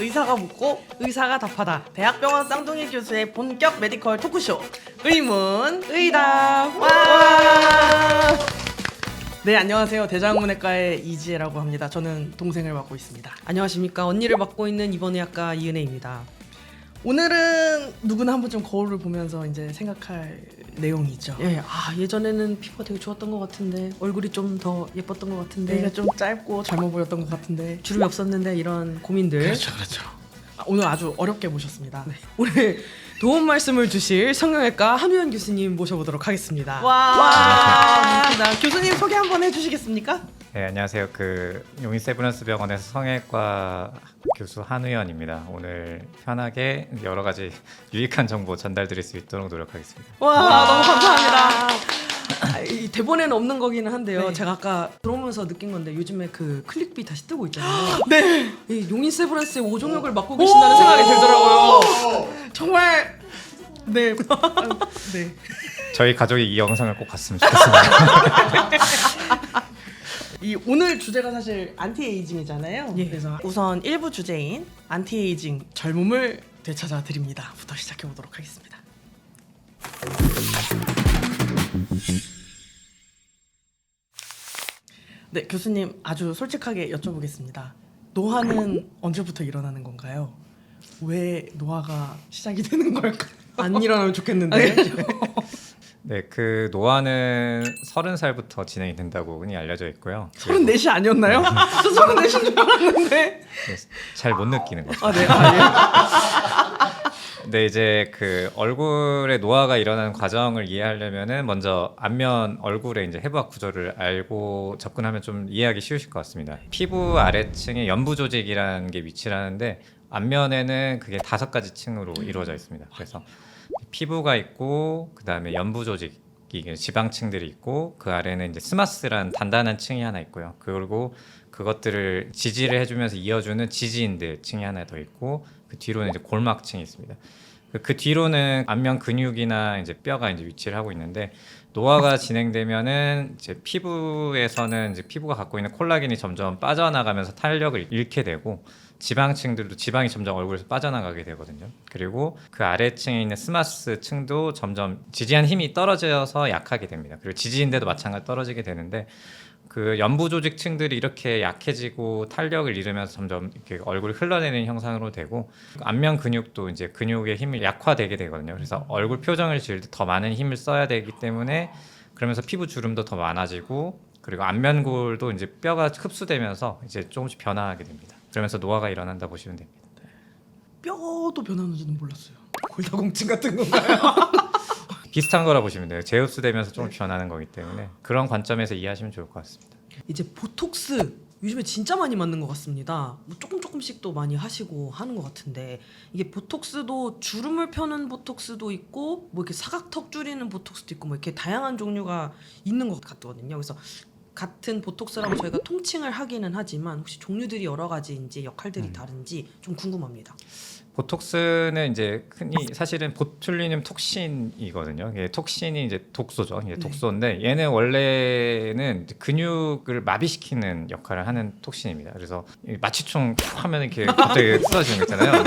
의사가 묻고 의사가 답하다. 대학병원 쌍둥이 교수의 본격 메디컬 토크쇼 의문 의답. 와! 네, 안녕하세요. 대장문외과의 이지혜라고 합니다. 저는 동생을 맡고 있습니다. 안녕하십니까. 언니를 맡고 있는 입원의학과 이은혜입니다. 오늘은 누구나 한 번쯤 거울을 보면서 이제 생각할 내용이죠. 예, 예전에는 피부가 되게 좋았던 것 같은데 얼굴이 좀 더 예뻤던 것 같은데 내가 좀 짧고 젊어 보였던 것 같은데 주름이 없었는데 이런 고민들. 그렇죠. 오늘 아주 어렵게 모셨습니다. 네. 오늘 도움 말씀을 주실 성형외과 한우연 교수님 모셔보도록 하겠습니다. 와, 교수님 소개 한번 해주시겠습니까? 네, 안녕하세요. 용인 세브란스 병원에서 성형외과 교수 한우연입니다. 오늘 편하게 여러 가지 유익한 정보 전달드릴 수 있도록 노력하겠습니다. 와, 너무 감사합니다. 이 대본에는 없는 거기는 한데요. 네. 제가 아까 들어오면서 느낀 건데 요즘에 클릭비 다시 뜨고 있잖아요. 네, 이 용인 세브란스의 오종혁을 맡고 계신다는 생각이 들더라고요. 정말 네, 네. 저희 가족이 이 영상을 꼭 봤으면 좋겠습니다. 이 오늘 주제가 사실 안티에이징이잖아요. 예. 그래서 우선 1부 주제인 안티에이징 젊음을 되찾아 드립니다.부터 시작해 보도록 하겠습니다. 네, 교수님 아주 솔직하게 여쭤보겠습니다. 노화는 언제부터 일어나는 건가요? 왜 노화가 시작이 되는 걸까요? 안 일어나면 좋겠는데. 네, 노화는 30살부터 진행이 된다고 흔히 알려져 있고요. 34이 아니었나요? 저 34인 줄 알았는데. 잘 못 느끼는 거죠. 아, 네. 근데 이제 얼굴에 노화가 일어나는 과정을 이해하려면은 먼저 앞면 얼굴의 이제 해부학 구조를 알고 접근하면 좀 이해하기 쉬우실 것 같습니다. 피부 아래층에 연부 조직이라는 게 위치를 하는데 앞면에는 그게 5가지 층으로 이루어져 있습니다. 그래서 피부가 있고 그다음에 연부 조직 지방층들이 있고 그 아래는 이제 스마스라는 단단한 층이 하나 있고요. 그리고 그것들을 지지를 해주면서 이어주는 지지인들 층이 하나 더 있고 그 뒤로는 이제 골막층이 있습니다. 그 뒤로는 안면 근육이나 이제 뼈가 이제 위치를 하고 있는데 노화가 진행되면은 이제 피부에서는 이제 피부가 갖고 있는 콜라겐이 점점 빠져나가면서 탄력을 잃게 되고 지방층들도 지방이 점점 얼굴에서 빠져나가게 되거든요. 그리고 그 아래층에 있는 스마스 층도 점점 지지한 힘이 떨어져서 약하게 됩니다. 그리고 지지인데도 마찬가지로 떨어지게 되는데 그 연부 조직층들이 이렇게 약해지고 탄력을 잃으면서 점점 이렇게 얼굴이 흘러내리는 형상으로 되고 안면 근육도 이제 근육의 힘이 약화되게 되거든요. 그래서 얼굴 표정을 지을 때 더 많은 힘을 써야 되기 때문에 그러면서 피부 주름도 더 많아지고 그리고 안면골도 이제 뼈가 흡수되면서 이제 조금씩 변화하게 됩니다. 그러면서 노화가 일어난다 보시면 됩니다. 뼈도 변하는지는 몰랐어요. 골다공증 같은 건가요? 비슷한 거라 보시면 돼요. 재흡수되면서 조금 변하는 거기 때문에 그런 관점에서 이해하시면 좋을 것 같습니다. 이제 보톡스 요즘에 진짜 많이 맞는 것 같습니다. 뭐 조금씩 또 많이 하시고 하는 것 같은데 이게 보톡스도 주름을 펴는 보톡스도 있고 뭐 이렇게 사각턱 줄이는 보톡스도 있고 뭐 이렇게 다양한 종류가 있는 것 같거든요. 그래서 같은 보톡스라고 저희가 통칭을 하기는 하지만 혹시 종류들이 여러 가지인지 역할들이 다른지 좀 궁금합니다. 보톡스는 이제 흔히 사실은 보툴리눔 톡신이거든요. 이게 톡신이 이제 독소죠. 이게 독소인데 얘는 원래는 근육을 마비시키는 역할을 하는 톡신입니다. 그래서 마취총 하면 이렇게 갑자기 쓰러지는 거 있잖아요.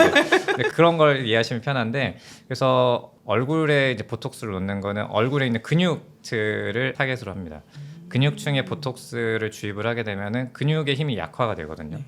근데 그런 걸 이해하시면 편한데 그래서 얼굴에 이제 보톡스를 놓는 거는 얼굴에 있는 근육들을 타겟으로 합니다. 근육층에 보톡스를 주입을 하게 되면은 근육의 힘이 약화가 되거든요.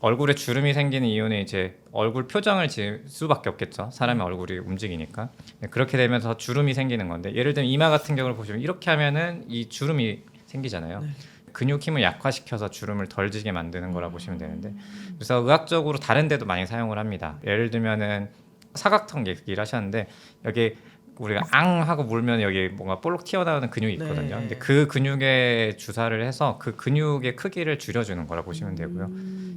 얼굴에 주름이 생기는 이유는 이제 얼굴 표정을 지을 수밖에 없겠죠. 사람의 얼굴이 움직이니까. 그렇게 되면서 주름이 생기는 건데 예를 들면 이마 같은 경우를 보시면 이렇게 하면은 이 주름이 생기잖아요. 네. 근육 힘을 약화시켜서 주름을 덜 지게 만드는 거라 보시면 되는데 그래서 의학적으로 다른 데도 많이 사용을 합니다. 예를 들면은 사각턱 얘기를 하셨는데 여기 우리가 앙 하고 물면 여기 뭔가 볼록 튀어나오는 근육이 있거든요. 네. 근데 그 근육에 주사를 해서 그 근육의 크기를 줄여주는 거라 보시면 되고요.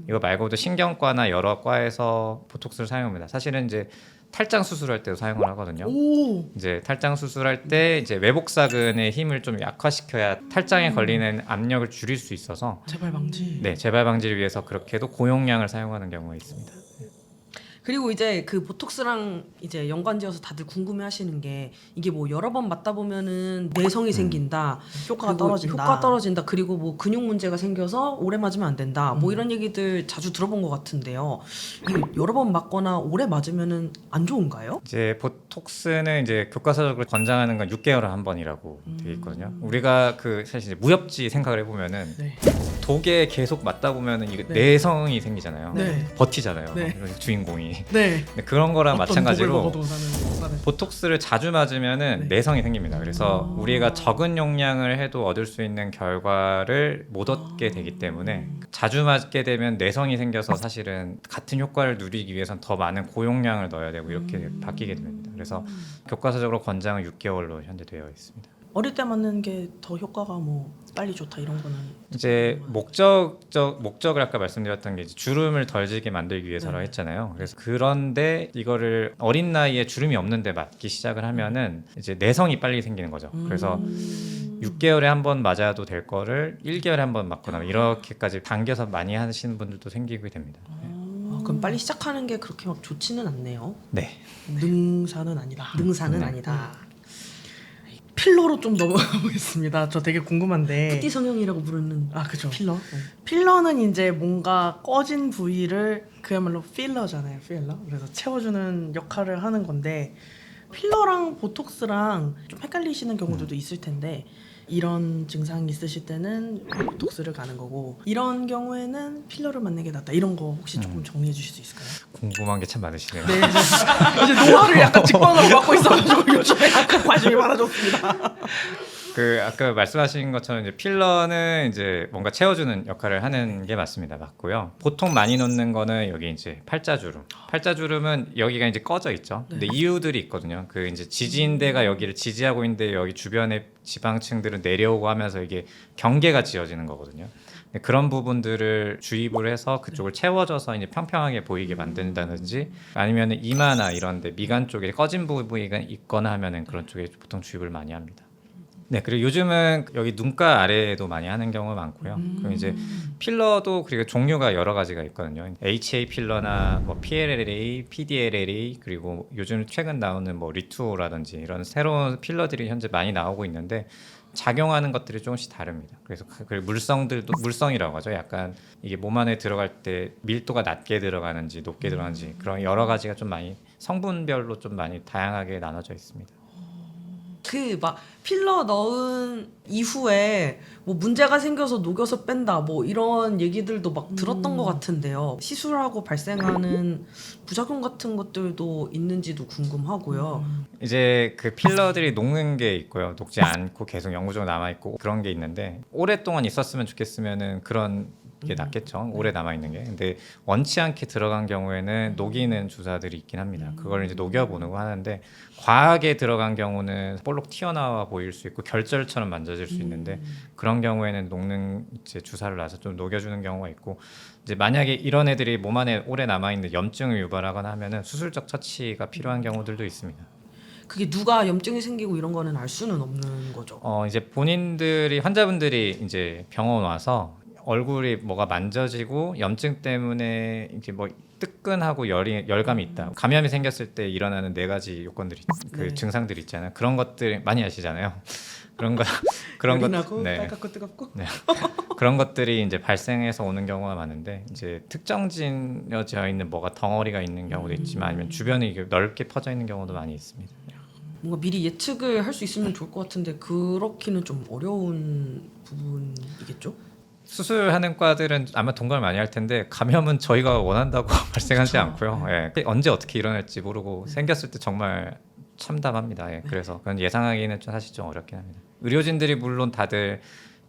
이거 말고도 신경과나 여러 과에서 보톡스를 사용합니다. 사실은 이제 탈장 수술할 때도 사용을 하거든요. 오, 이제 탈장 수술할 때 이제 외복사근의 힘을 좀 약화시켜야 탈장에 걸리는 압력을 줄일 수 있어서 재발 방지. 네, 재발 방지를 위해서 그렇게도 고용량을 사용하는 경우가 있습니다. 그리고 이제 그 보톡스랑 이제 연관지어서 다들 궁금해하시는 게 이게 뭐 여러 번 맞다 보면은 내성이 생긴다, 효과가 그리고 떨어진다. 효과 떨어진다, 그리고 뭐 근육 문제가 생겨서 오래 맞으면 안 된다, 뭐 이런 얘기들 자주 들어본 것 같은데요. 이거 여러 번 맞거나 오래 맞으면은 안 좋은가요? 이제 보톡스는 이제 교과서적으로 권장하는 건 6개월에 한 번이라고 되어 있거든요. 우리가 그 사실 이제 무협지 생각을 해보면은 네. 독에 계속 맞다 보면은 이게 네. 내성이 생기잖아요. 네. 버티잖아요. 네. 주인공이. 네. 근데 그런 거랑 어떤 마찬가지로 독을 먹어도 나는 보톡스를 자주 맞으면은 네. 내성이 생깁니다. 그래서 우리가 적은 용량을 해도 얻을 수 있는 결과를 못 얻게 되기 때문에 자주 맞게 되면 내성이 생겨서 사실은 같은 효과를 누리기 위해선 더 많은 고용량을 넣어야 되고 이렇게 바뀌게 됩니다. 그래서 교과서적으로 권장은 6개월로 현재 되어 있습니다. 어릴 때 맞는 게 더 효과가 뭐 빨리 좋다 이런 거는 이제 목적을 아까 말씀드렸던 게 이제 주름을 덜 지게 만들기 위해서라고 했잖아요. 그래서 그런데 이거를 어린 나이에 주름이 없는데 맞기 시작을 하면은 이제 내성이 빨리 생기는 거죠. 그래서 6개월에 한 번 맞아도 될 거를 1개월에 한 번 맞거나 이렇게까지 당겨서 많이 하시는 분들도 생기게 됩니다. 그럼 빨리 시작하는 게 그렇게 막 좋지는 않네요. 네. 능사는 아니다. 능사는 네. 아니다. 필러로 좀 넘어가 보겠습니다. 저 되게 궁금한데. 푸디 성형이라고 부르는 아 그죠. 필러. 필러는 이제 뭔가 꺼진 부위를 그야말로 필러잖아요. 필러. 그래서 채워주는 역할을 하는 건데 필러랑 보톡스랑 좀 헷갈리시는 경우들도 있을 텐데 이런 증상이 있으실 때는 보톡스를 가는 거고 이런 경우에는 필러를 맞는 게 낫다. 이런 거 혹시 조금 정리해 주실 수 있을까요? 궁금한 게 참 많으시네요. 네, 이제 노화를 약간 직관으로 맡고 있어가지고 요즘에 약간 관심이 많아졌습니다. 그 아까 말씀하신 것처럼 이제 필러는 이제 뭔가 채워주는 역할을 하는 게 맞고요. 보통 많이 놓는 거는 여기 이제 팔자주름. 팔자주름은 여기가 이제 꺼져 있죠. 근데 이유들이 있거든요. 그 이제 지지인대가 여기를 지지하고 있는데 여기 주변의 지방층들은 내려오고 하면서 이게 경계가 지어지는 거거든요. 근데 그런 부분들을 주입을 해서 그쪽을 채워줘서 이제 평평하게 보이게 만든다든지 아니면 이마나 이런데 미간 쪽에 꺼진 부위가 있거나 하면은 그런 쪽에 보통 주입을 많이 합니다. 네, 그리고 요즘은 여기 눈가 아래에도 많이 하는 경우가 많고요. 그럼 이제 필러도 그리고 종류가 여러 가지가 있거든요. HA 필러나 뭐 PLLA, PDLLA 그리고 요즘 최근 나오는 뭐 리투오라든지 이런 새로운 필러들이 현재 많이 나오고 있는데 작용하는 것들이 조금씩 다릅니다. 그래서 그리고 물성들도 물성이라고 하죠. 약간 이게 몸 안에 들어갈 때 밀도가 낮게 들어가는지 높게 들어가는지 그런 여러 가지가 좀 많이 성분별로 좀 많이 다양하게 나눠져 있습니다. 그 막 필러 넣은 이후에 뭐 문제가 생겨서 녹여서 뺀다 뭐 이런 얘기들도 막 들었던 것 같은데요. 시술하고 발생하는 부작용 같은 것들도 있는지도 궁금하고요. 이제 그 필러들이 녹는 게 있고요. 녹지 않고 계속 영구적으로 남아 있고 그런 게 있는데 오랫동안 있었으면 좋겠으면은 그런 게 낫겠죠. 오래 남아 있는 게. 근데 원치 않게 들어간 경우에는 녹이는 주사들이 있긴 합니다. 그걸 이제 녹여보는 거 하는데 과하게 들어간 경우는 볼록 튀어나와 보일 수 있고 결절처럼 만져질 수 있는데 그런 경우에는 녹는 이제 주사를 놔서 좀 녹여주는 경우가 있고 이제 만약에 이런 애들이 몸 안에 오래 남아 있는 염증을 유발하거나 하면은 수술적 처치가 필요한 경우들도 있습니다. 그게 누가 염증이 생기고 이런 거는 알 수는 없는 거죠. 이제 본인들이 환자분들이 이제 병원 와서 얼굴이 뭐가 만져지고 염증 때문에 이제 뭐 뜨끈하고 열감이 있다. 감염이 생겼을 때 일어나는 4가지 요건들이 그 네. 증상들이 있잖아요. 그런 것들 많이 아시잖아요. 그런 열이 것 나고 네. 빨갛고 뜨겁고 그런 것들이 이제 발생해서 오는 경우가 많은데 이제 특정지어져 있는 뭐가 덩어리가 있는 경우도 있지만 아니면 주변에 이게 넓게 퍼져 있는 경우도 많이 있습니다. 뭔가 미리 예측을 할 수 있으면 좋을 것 같은데 그렇기는 좀 어려운 부분이겠죠? 수술하는 과들은 아마 동감을 많이 할 텐데 감염은 저희가 원한다고 발생하지 않고요. 예. 언제 어떻게 일어날지 모르고 생겼을 때 정말 참담합니다. 예. 그래서 그건 예상하기는 좀 사실 좀 어렵긴 합니다. 의료진들이 물론 다들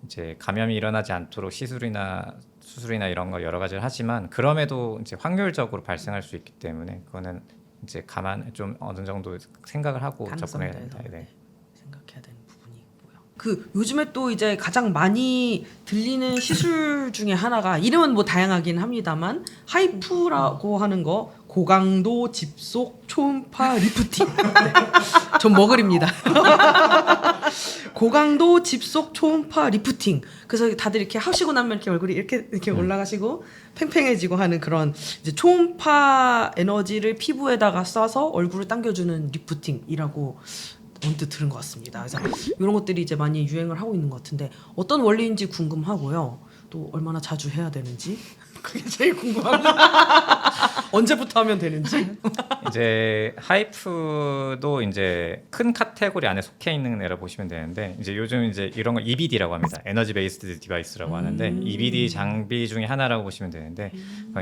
이제 감염이 일어나지 않도록 시술이나 수술이나 이런 거 여러 가지를 하지만 그럼에도 이제 확률적으로 발생할 수 있기 때문에 그거는 이제 좀 어느 정도 생각을 하고 접근해야 가능성에 됩니다. 대해서 네. 생각해야 되는 부분이 있고요. 그 요즘에 또 이제 가장 많이 들리는 시술 중에 하나가 이름은 뭐 다양하긴 합니다만 하이프라고 하는 거 고강도 집속 초음파 리프팅. 네. 전 머글입니다. 고강도 집속 초음파 리프팅. 그래서 다들 이렇게 하시고 나면 이렇게 얼굴이 이렇게 올라가시고 팽팽해지고 하는 그런 이제 초음파 에너지를 피부에다가 쏴서 얼굴을 당겨주는 리프팅이라고 언뜻 들은 것 같습니다. 그래서 이런 것들이 이제 많이 유행을 하고 있는 것 같은데 어떤 원리인지 궁금하고요. 또 얼마나 자주 해야 되는지 그게 제일 궁금합니다. 언제부터 하면 되는지. 이제 하이프도 이제 큰 카테고리 안에 속해 있는 애라 보시면 되는데 이제 요즘 이제 이런 걸 EBD라고 합니다. 에너지 베이스드 디바이스라고 하는데 EBD 장비 중에 하나라고 보시면 되는데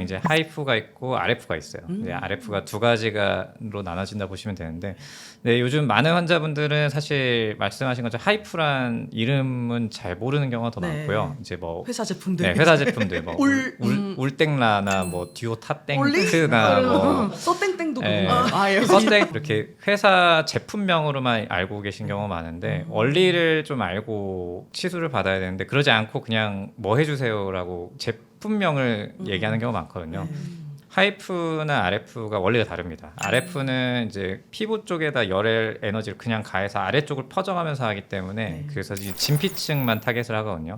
이제 하이프가 있고 RF가 있어요. 이제 RF가 두 가지가로 나눠진다 보시면 되는데 네, 요즘 많은 환자분들은 사실 말씀하신 것처럼 하이프란 이름은 잘 모르는 경우가 더 네. 많고요. 이제 뭐 회사 제품들. 네, 회사 제품들 뭐 울- 울땡라나 뭐 듀오 탑땡 올리? 트나 뭐 써땡땡도 예. 그렇고. 아, 예. 썬땡 이렇게 회사 제품명으로만 알고 계신 경우가 많은데 원리를 좀 알고 치수를 받아야 되는데 그러지 않고 그냥 뭐 해주세요라고 제품명을 얘기하는 경우가 많거든요. 하이프나 RF가 원리가 다릅니다. RF는 이제 피부 쪽에다 열의 에너지를 그냥 가해서 아래쪽을 퍼져가면서 하기 때문에 그래서 이 진피층만 타겟을 하거든요.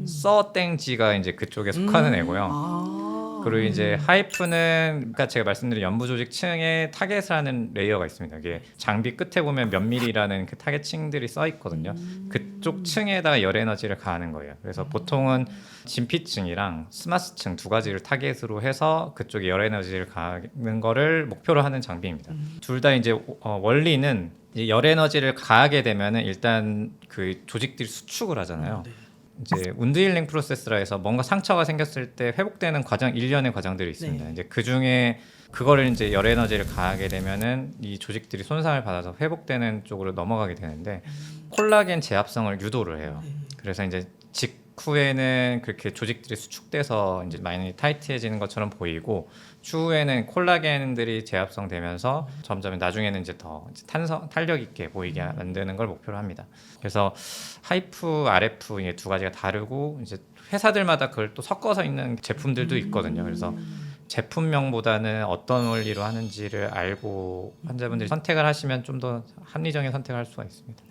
써땡지가 이제 그쪽에 속하는 애고요. 아. 그리고 이제 하이프는 아까 제가 말씀드린 연부 조직층에 타겟을 하는 레이어가 있습니다. 이게 장비 끝에 보면 몇 밀리라는 그 타겟층들이 써 있거든요. 그쪽 층에다가 열 에너지를 가하는 거예요. 그래서 보통은 진피층이랑 스마스층 두 가지를 타겟으로 해서 그쪽에 열 에너지를 가하는 거를 목표로 하는 장비입니다. 둘 다 이제 원리는 이제 열 에너지를 가하게 되면은 일단 그 조직들이 수축을 하잖아요. 이제 운드 힐링 프로세스라 해서 뭔가 상처가 생겼을 때 회복되는 과정 일련의 과정들이 있습니다. 네. 이제 그 중에 그거를 이제 열 에너지를 가하게 되면은 이 조직들이 손상을 받아서 회복되는 쪽으로 넘어가게 되는데 콜라겐 제합성을 유도를 해요. 그래서 이제 직후에는 그렇게 조직들이 수축돼서 이제 많이 타이트해지는 것처럼 보이고 추후에는 콜라겐들이 제합성되면서 점점 나중에는 이제 더 탄력 있게 보이게 만드는 걸 목표로 합니다. 그래서 하이프, RF 이게 두 가지가 다르고 이제 회사들마다 그걸 또 섞어서 있는 제품들도 있거든요. 그래서 제품명보다는 어떤 원리로 하는지를 알고 환자분들이 선택을 하시면 좀 더 합리적인 선택을 할 수가 있습니다.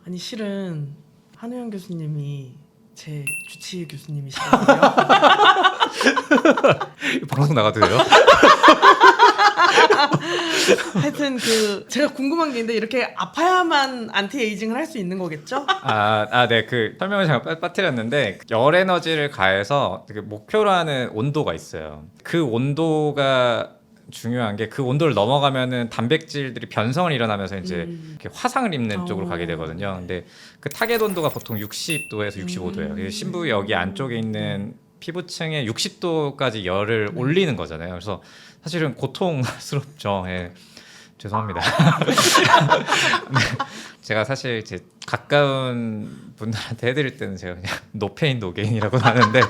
아니 실은 한우영 교수님이 제 주치의 교수님이시거든요. 방송 나가도 돼요? 하여튼 그 제가 궁금한 게 있는데 이렇게 아파야만 안티에이징을 할 수 있는 거겠죠? 네. 그 설명을 제가 빠뜨렸는데 열 에너지를 가해서 되게 목표로 하는 온도가 있어요. 그 온도가 중요한 게 그 온도를 넘어가면은 단백질들이 변성을 일어나면서 이제 이렇게 화상을 입는 쪽으로 가게 되거든요. 근데 그 타겟 온도가 보통 60도에서 65도예요. 그래서 신부 여기 안쪽에 있는 피부층에 60도까지 열을 올리는 거잖아요. 그래서 사실은 고통스럽죠. 예. 죄송합니다. 네. 제가 사실 제 가까운 분들한테 해드릴 때는 제가 그냥 노페인 노게인이라고 하는데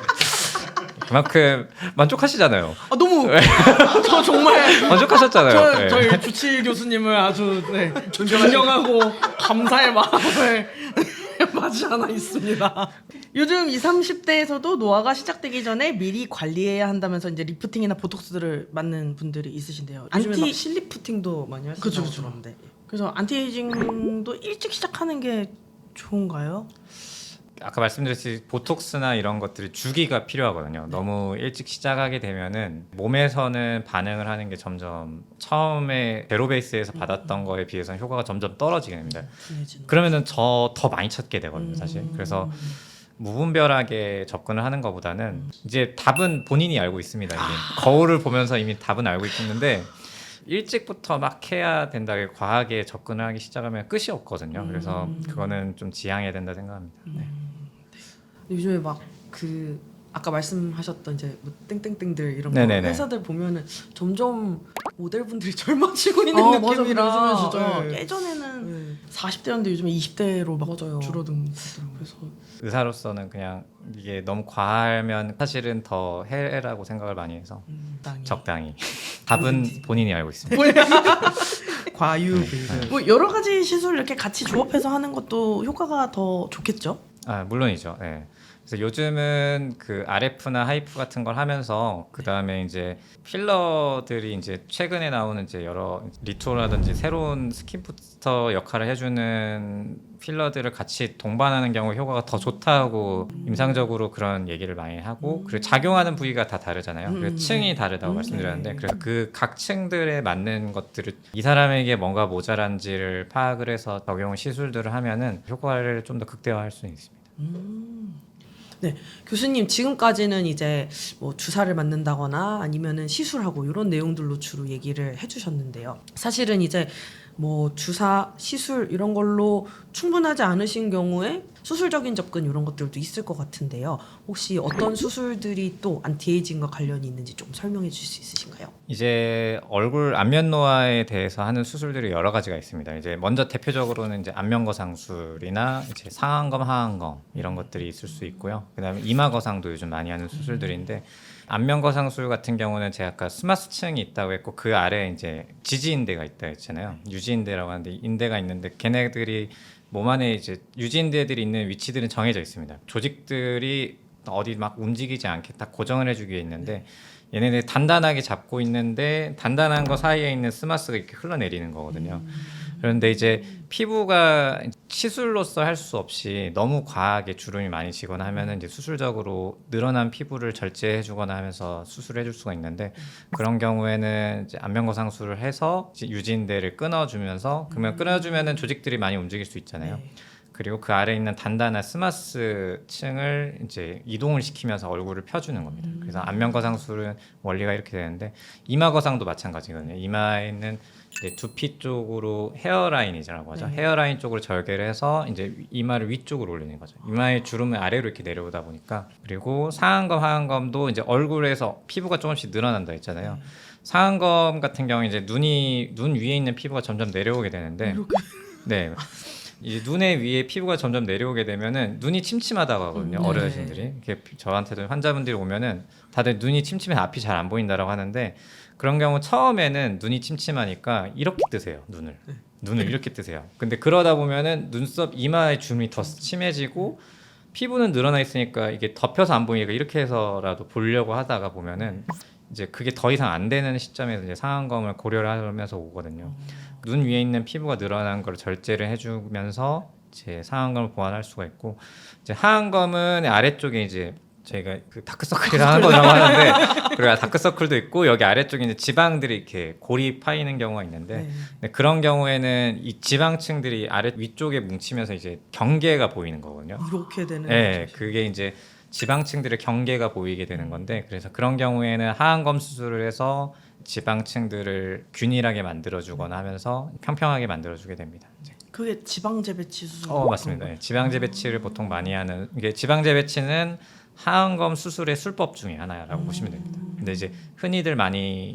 그만큼 만족하시잖아요. 아 너무 저 정말 만족하셨잖아요. 네. 저희 주치 교수님을 아주 존경하고 감사의 마음을 맞이 하나 있습니다. 요즘 20, 30대에서도 노화가 시작되기 전에 미리 관리해야 한다면서 이제 리프팅이나 보톡스를 맞는 분들이 있으신데요. 요즘에 막 실리프팅도 많이 하시는 것 같은데. 그래서 안티에이징도 일찍 시작하는 게 좋은가요? 아까 말씀드렸듯이 보톡스나 이런 것들이 주기가 필요하거든요. 너무 일찍 시작하게 되면은 몸에서는 반응을 하는 게 점점 처음에 제로 베이스에서 받았던 거에 비해서는 효과가 점점 떨어지게 됩니다. 그러면은 더 많이 찾게 되거든요, 사실. 그래서 무분별하게 접근을 하는 것보다는 이제 답은 본인이 알고 있습니다. 이게 거울을 보면서 이미 답은 알고 있는데 일찍부터 막 해야 된다, 과하게 접근을 하기 시작하면 끝이 없거든요. 그래서 그거는 좀 지양해야 된다 생각합니다. 네. 요즘에 막 그 아까 말씀하셨던 이제 뭐 땡땡땡들 이런 네네네. 거 회사들 보면은 점점 모델분들이 젊어지고 있는 느낌이라 맞아. 진짜 네. 예전에는 40대였는데 요즘에 20대로 막 줄어든 그래서 의사로서는 그냥 이게 너무 과하면 사실은 더 해라고 생각을 많이 해서 적당히. 답은 본인이 알고 있습니다. 과유 뭐 여러 가지 시술을 이렇게 같이 조합해서 하는 것도 효과가 더 좋겠죠? 물론이죠. 네. 그래서 요즘은 그 RF나 하이프 같은 걸 하면서 그 다음에 이제 필러들이 이제 최근에 나오는 이제 여러 리토라든지 새로운 스킨 부스터 역할을 해주는 필러들을 같이 동반하는 경우 효과가 더 좋다고 임상적으로 그런 얘기를 많이 하고 그리고 작용하는 부위가 다 다르잖아요. 그리고 층이 다르다고 말씀드렸는데 그래서 그 각 층들에 맞는 것들을 이 사람에게 뭔가 모자란지를 파악을 해서 적용 시술들을 하면은 효과를 좀 더 극대화할 수 있습니다. 네, 교수님 지금까지는 이제 뭐 주사를 맞는다거나 아니면은 시술하고 이런 내용들로 주로 얘기를 해주셨는데요. 사실은 이제 뭐 주사, 시술 이런 걸로 충분하지 않으신 경우에 수술적인 접근 이런 것들도 있을 것 같은데요. 혹시 어떤 수술들이 또 안티에이징과 관련이 있는지 좀 설명해 주실 수 있으신가요? 이제 얼굴 안면 노화에 대해서 하는 수술들이 여러 가지가 있습니다. 이제 먼저 대표적으로는 이제 안면 거상술이나 이제 상안검, 하안검 이런 것들이 있을 수 있고요. 그다음에 이마 거상도 요즘 많이 하는 수술들인데 안면 거상술 같은 경우는 제가 아까 스마스층이 있다고 했고 그 아래에 이제 지지인대가 있다 했잖아요. 유지인대라고 하는데 인대가 있는데 걔네들이 몸 안에 이제 유지인대들이 있는 위치들은 정해져 있습니다. 조직들이 어디 막 움직이지 않게 딱 고정을 해주기 위해 있는데 얘네들 단단하게 잡고 있는데 단단한 거 사이에 있는 스마스가 이렇게 흘러내리는 거거든요. 그런데 이제 피부가 시술로서 할 수 없이 너무 과하게 주름이 많이 지거나 하면은 이제 수술적으로 늘어난 피부를 절제해주거나 하면서 수술을 해줄 수가 있는데 그런 경우에는 이제 안면거상술을 해서 이제 유지인대를 끊어주면서 그러면 끊어주면은 조직들이 많이 움직일 수 있잖아요. 그리고 그 아래에 있는 단단한 스마스 층을 이제 이동을 시키면서 얼굴을 펴주는 겁니다. 그래서 안면 거상술은 원리가 이렇게 되는데 이마 거상도 마찬가지거든요. 이마에 있는 이제 두피 쪽으로 헤어라인이라고 하죠. 헤어라인 쪽으로 절개를 해서 이제 이마를 위쪽으로 올리는 거죠. 이마의 주름은 아래로 이렇게 내려오다 보니까 그리고 상안검, 하안검도 이제 얼굴에서 피부가 조금씩 늘어난다 했잖아요. 상안검 같은 경우 이제 눈 위에 있는 피부가 점점 내려오게 되는데 네. 이 눈의 위에 피부가 점점 내려오게 되면은 눈이 침침하다고 하거든요. 어르신들이. 이렇게 저한테도 환자분들이 오면은 다들 눈이 침침해 앞이 잘 안 보인다라고 하는데 그런 경우 처음에는 눈이 침침하니까 이렇게 뜨세요. 눈을 이렇게 뜨세요. 근데 그러다 보면은 눈썹 이마의 주름이 더 심해지고 피부는 늘어나 있으니까 이게 덮여서 안 보이니까 이렇게 해서라도 보려고 하다가 보면은 이제 그게 더 이상 안 되는 시점에서 이제 상안검을 고려를 하면서 오거든요. 눈 위에 있는 피부가 늘어난 걸 절제를 해주면서 이제 상안검을 보완할 수가 있고 이제 하안검은 아래쪽에 이제 저희가 그 다크서클이라고 하는 거라고 하는데 그리고 다크서클도 있고 여기 아래쪽에 이제 지방들이 이렇게 골이 파이는 경우가 있는데 근데 그런 경우에는 이 지방층들이 아래 위쪽에 뭉치면서 이제 경계가 보이는 거거든요. 이렇게 되는 네, 거죠. 그게 이제 지방층들의 경계가 보이게 되는 건데 그래서 그런 경우에는 하안검 수술을 해서 지방층들을 균일하게 만들어주거나 하면서 평평하게 만들어주게 됩니다. 그게 지방재 배치 수술. 맞습니다. 네, 지방재 배치를 보통 많이 하는 이게 지방재 배치는 하안검 수술의 술법 중에 하나라고 보시면 됩니다. 근데 이제 흔히들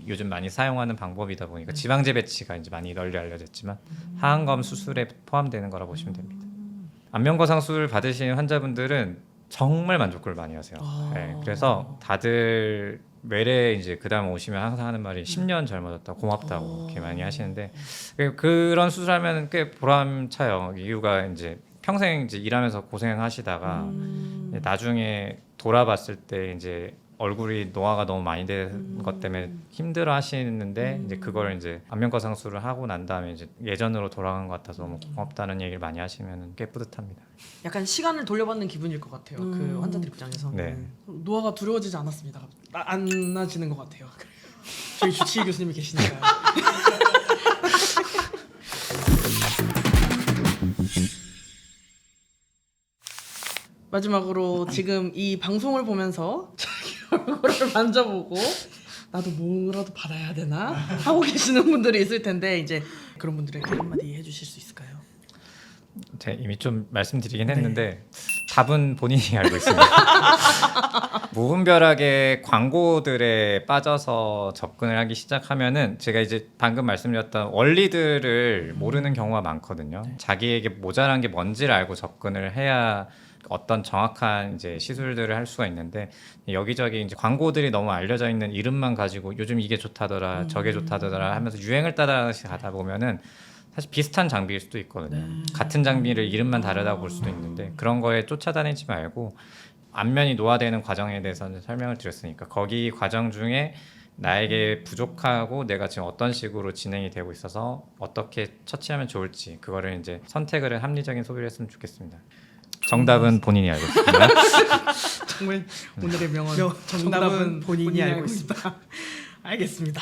요즘 많이 사용하는 방법이다 보니까 지방재 배치가 이제 많이 널리 알려졌지만 하안검 수술에 포함되는 거라 보시면 됩니다. 안면거상 수술 받으시는 환자분들은 정말 만족을 많이 하세요. 네, 그래서 다들 외래 이제 그다음 오시면 항상 하는 말이 10년 젊어졌다 고맙다고 이렇게 많이 하시는데 그런 수술하면 꽤 보람차요. 이유가 이제 평생 이제 일하면서 고생하시다가 나중에 돌아봤을 때 이제 얼굴이 노화가 너무 많이 된 것 때문에 힘들어 하시는데 이제 그걸 이제 안면거상술을 하고 난 다음에 이제 예전으로 돌아간 것 같아서 너무 고맙다는 얘기를 많이 하시면 꽤 뿌듯합니다. 약간 시간을 돌려받는 기분일 것 같아요. 그 환자들 입장에서. 네. 노화가 두려워지지 않았습니다. 안 나지는 것 같아요. 저희 주치의 교수님이 계시니까요. 마지막으로 지금 이 방송을 보면서 자기 얼굴을 만져보고 나도 뭐라도 받아야 되나 하고 계시는 분들이 있을 텐데 이제 그런 분들에게 한마디 해주실 수 있을까요? 제가 이미 좀 말씀드리긴 했는데 답은 본인이 알고 있습니다. 무분별하게 광고들에 빠져서 접근을 하기 시작하면은 제가 이제 방금 말씀드렸던 원리들을 모르는 경우가 많거든요. 자기에게 모자란 게 뭔지를 알고 접근을 해야 어떤 정확한 이제 시술들을 할 수가 있는데 여기저기 이제 광고들이 너무 알려져 있는 이름만 가지고 요즘 이게 좋다더라 저게 좋다더라 하면서 유행을 따라서 가다 보면은 사실 비슷한 장비일 수도 있거든요. 같은 장비를 이름만 다르다고 볼 수도 있는데 그런 거에 쫓아다니지 말고 안면이 노화되는 과정에 대해서는 설명을 드렸으니까 거기 과정 중에 나에게 부족하고 내가 지금 어떤 식으로 진행이 되고 있어서 어떻게 처치하면 좋을지 그거를 이제 선택을 한 합리적인 소비를 했으면 좋겠습니다. 정답은 본인이 알고 있습니다. 정말 오늘의 명언. 정답은 본인이 알고 있습니다. 알겠습니다.